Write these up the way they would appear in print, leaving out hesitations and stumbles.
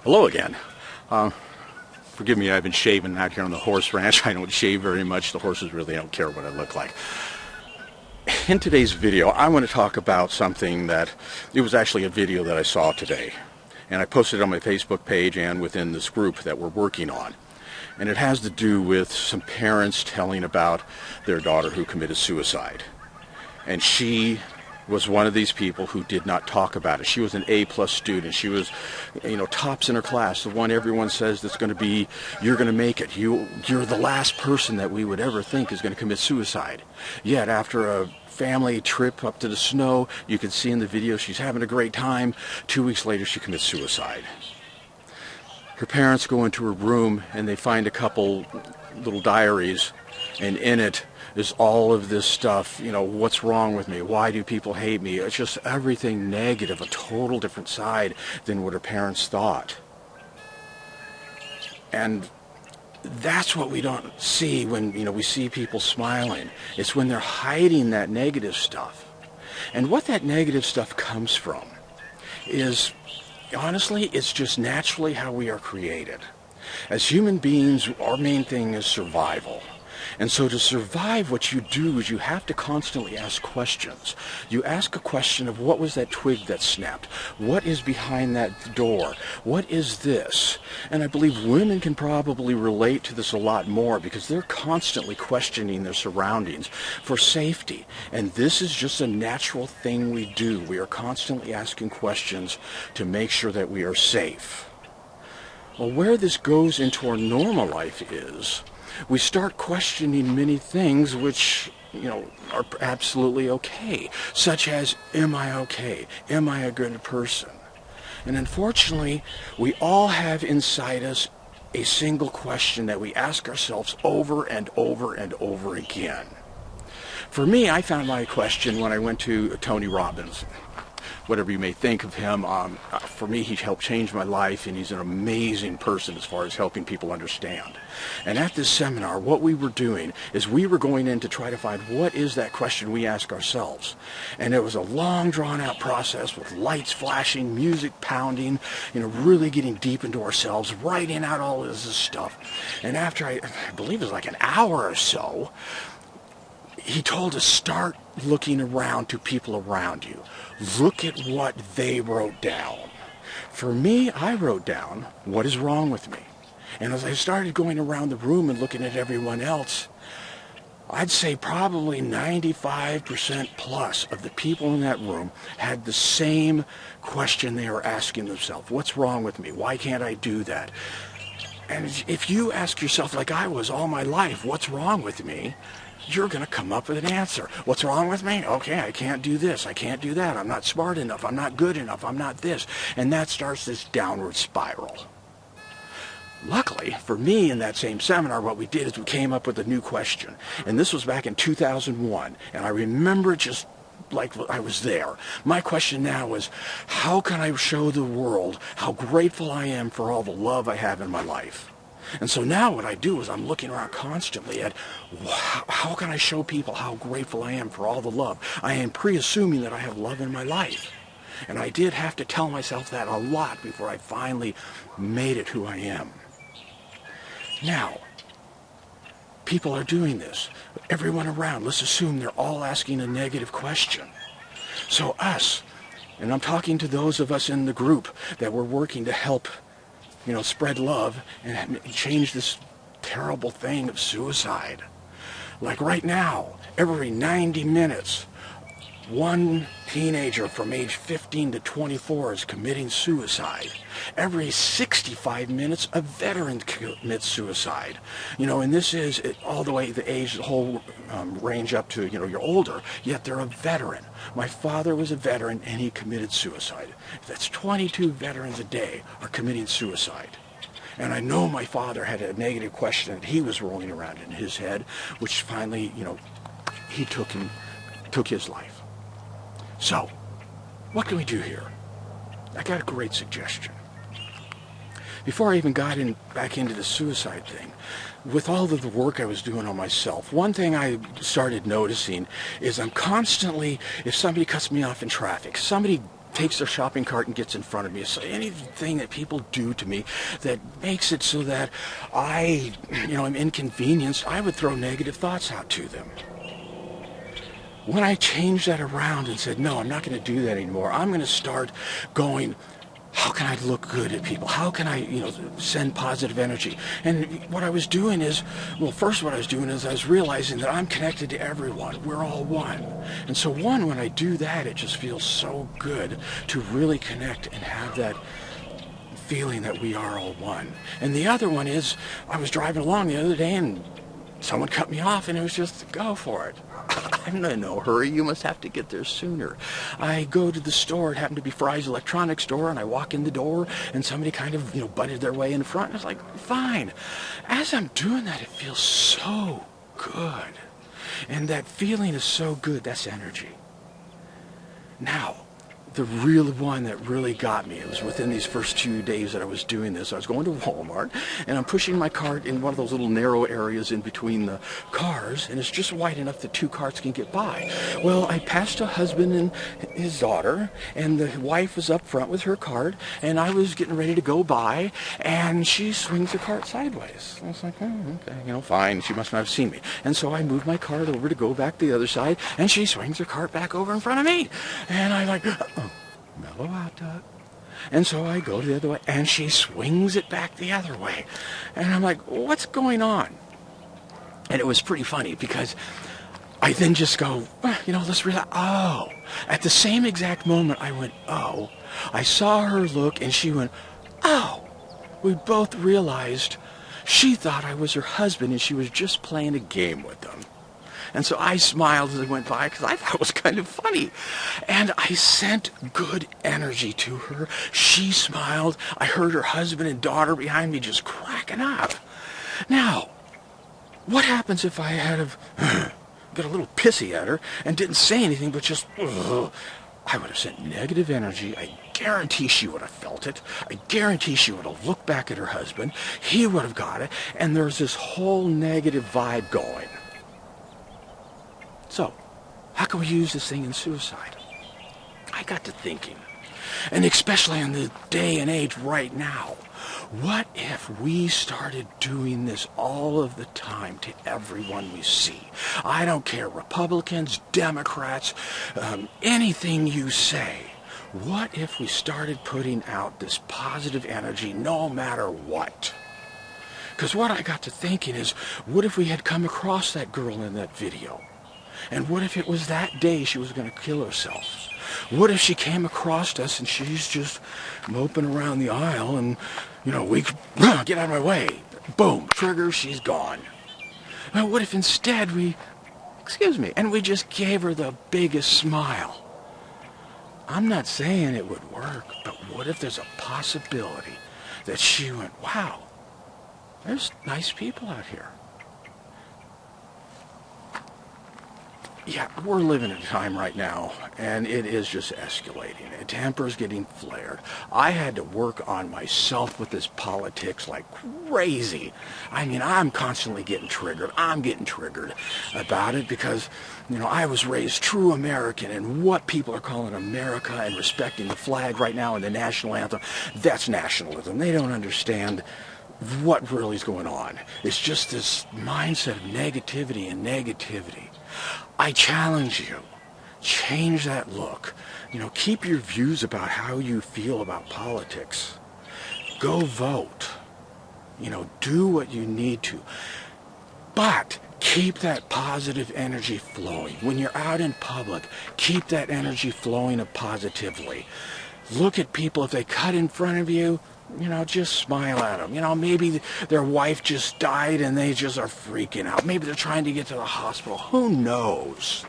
Hello again. Forgive me, I've been shaving out here on the horse ranch. I don't shave very much. The horses really don't care what I look like. In today's video, I want to talk about something that, it was actually a video that I saw today. And I posted it on my Facebook page and within this group that we're working on. And it has to do with some parents telling about their daughter who committed suicide. And she was one of these people who did not talk about it. She was an A+ student. She was, tops in her class. The one everyone says that's going to be, you're going to make it. You're the last person that we would ever think is going to commit suicide. Yet after a family trip up to the snow, you can see in the video she's having a great time. 2 weeks later, she commits suicide. Her parents go into her room and they find a couple little diaries, and in it is all of this stuff, what's wrong with me? Why do people hate me? It's just everything negative, a total different side than what her parents thought. And that's what we don't see when, we see people smiling. It's when they're hiding that negative stuff. And what that negative stuff comes from is, honestly, it's just naturally how we are created. As human beings, our main thing is survival. And so to survive, what you do is you have to constantly ask questions. You ask a question of, what was that twig that snapped? What is behind that door? What is this? And I believe women can probably relate to this a lot more because they're constantly questioning their surroundings for safety. And this is just a natural thing we do. We are constantly asking questions to make sure that we are safe. Well, where this goes into our normal life is, we start questioning many things which, are absolutely okay, such as, am I okay? Am I a good person? And unfortunately, we all have inside us a single question that we ask ourselves over and over and over again. For me, I found my question when I went to Tony Robbins. Whatever you may think of him, for me, he helped change my life, and he's an amazing person as far as helping people understand. And at this seminar, what we were doing is we were going in to try to find what is that question we ask ourselves. And it was a long, drawn-out process with lights flashing, music pounding, really getting deep into ourselves, writing out all of this stuff. And after, I believe it was like an hour or so, he told us, start looking around to people around you. Look at what they wrote down. For me, I wrote down, what is wrong with me? And as I started going around the room and looking at everyone else, I'd say probably 95% plus of the people in that room had the same question they were asking themselves. What's wrong with me? Why can't I do that? And if you ask yourself, like I was all my life, what's wrong with me? You're going to come up with an answer. What's wrong with me? Okay, I can't do this. I can't do that. I'm not smart enough. I'm not good enough. I'm not this. And that starts this downward spiral. Luckily, for me in that same seminar, what we did is we came up with a new question. And this was back in 2001. And I remember it just like I was there. My question now is, how can I show the world how grateful I am for all the love I have in my life? And so now what I do is I'm looking around constantly at how can I show people how grateful I am for all the love. I am pre-assuming that I have love in my life. And I did have to tell myself that a lot before I finally made it who I am. Now, people are doing this. Everyone around, let's assume they're all asking a negative question. So us, and I'm talking to those of us in the group that we're working to help spread love and change this terrible thing of suicide. Like right now, every 90 minutes, one teenager from age 15 to 24 is committing suicide. Every 65 minutes, a veteran commits suicide. And this is all the way the age, the whole range up to, you're older, yet they're a veteran. My father was a veteran, and he committed suicide. That's 22 veterans a day are committing suicide. And I know my father had a negative question that he was rolling around in his head, which finally, he took his life. So, what can we do here? I got a great suggestion. Before I even got back into the suicide thing, with all of the work I was doing on myself, one thing I started noticing is I'm constantly, if somebody cuts me off in traffic, somebody takes their shopping cart and gets in front of me. So anything that people do to me that makes it so that I, am inconvenienced, I would throw negative thoughts out to them. When I changed that around and said, no, I'm not going to do that anymore, I'm going to start going, how can I look good at people? How can I, send positive energy? And what I was doing is, first what I was doing is I was realizing that I'm connected to everyone. We're all one. And so when I do that, it just feels so good to really connect and have that feeling that we are all one. And the other one is, I was driving along the other day and someone cut me off, and it was just, go for it. I'm in no hurry. You must have to get there sooner. I go to the store. It happened to be Fry's electronics store, and I walk in the door, and somebody kind of, butted their way in front. And I was like, fine. As I'm doing that, it feels so good. And that feeling is so good. That's energy. Now, the real one that really got me, it was within these first 2 days that I was doing this. I was going to Walmart, and I'm pushing my cart in one of those little narrow areas in between the cars, and it's just wide enough that 2 carts can get by. Well, I passed a husband and his daughter, and the wife was up front with her cart, and I was getting ready to go by, and she swings the cart sideways. I was like, oh, okay, fine. She must not have seen me. And so I moved my cart over to go back the other side, and she swings her cart back over in front of me. And I'm like, oh. Mellow out, Doug. And so I go the other way, and she swings it back the other way. And I'm like, what's going on? And it was pretty funny, because I then just go, let's relax. Oh. At the same exact moment, I went, oh. I saw her look, and she went, oh. We both realized she thought I was her husband, and she was just playing a game with them. And so I smiled as I went by, because I thought it was kind of funny. And I sent good energy to her. She smiled. I heard her husband and daughter behind me just cracking up. Now, what happens if I had got a little pissy at her and didn't say anything, but just, I would have sent negative energy. I guarantee she would have felt it. I guarantee she would have looked back at her husband. He would have got it. And there's this whole negative vibe going. So, how can we use this thing in suicide? I got to thinking, and especially in the day and age right now, what if we started doing this all of the time to everyone we see? I don't care, Republicans, Democrats, anything you say. What if we started putting out this positive energy no matter what? Because what I got to thinking is, what if we had come across that girl in that video? And what if it was that day she was going to kill herself? What if she came across us and she's just moping around the aisle and, we get out of my way. Boom, trigger, she's gone. Well, what if instead we just gave her the biggest smile? I'm not saying it would work, but what if there's a possibility that she went, wow, there's nice people out here. Yeah, we're living in a time right now, and it is just escalating. A temper's getting flared. I had to work on myself with this politics like crazy. I'm constantly getting triggered. I'm getting triggered about it because, I was raised true American, and what people are calling America and respecting the flag right now and the national anthem, that's nationalism. They don't understand what really is going on. It's just this mindset of negativity and negativity. I challenge you, change that look. Keep your views about how you feel about politics. Go vote. Do what you need to. But keep that positive energy flowing. When you're out in public, keep that energy flowing positively. Look at people, if they cut in front of you, just smile at them. Maybe their wife just died and they just are freaking out. Maybe they're trying to get to the hospital. Who knows?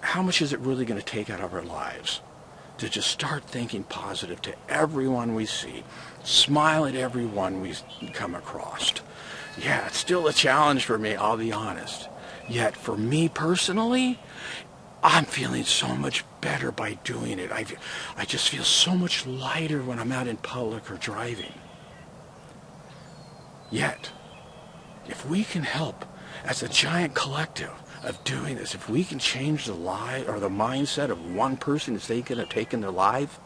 How much is it really going to take out of our lives to just start thinking positive to everyone we see? Smile at everyone we come across. Yeah, it's still a challenge for me, I'll be honest. Yet, for me personally, I'm feeling so much better by doing it. I just feel so much lighter when I'm out in public or driving. Yet, if we can help as a giant collective, of doing this, if we can change the life or the mindset of one person that's thinking of taking their life,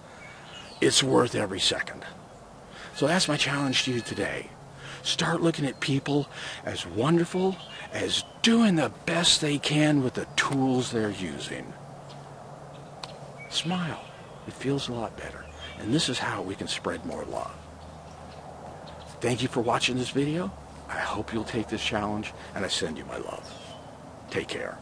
it's worth every second. So that's my challenge to you today. Start looking at people as wonderful, as doing the best they can with the tools they're using. Smile. It feels a lot better. And this is how we can spread more love. Thank you for watching this video. I hope you'll take this challenge, and I send you my love. Take care.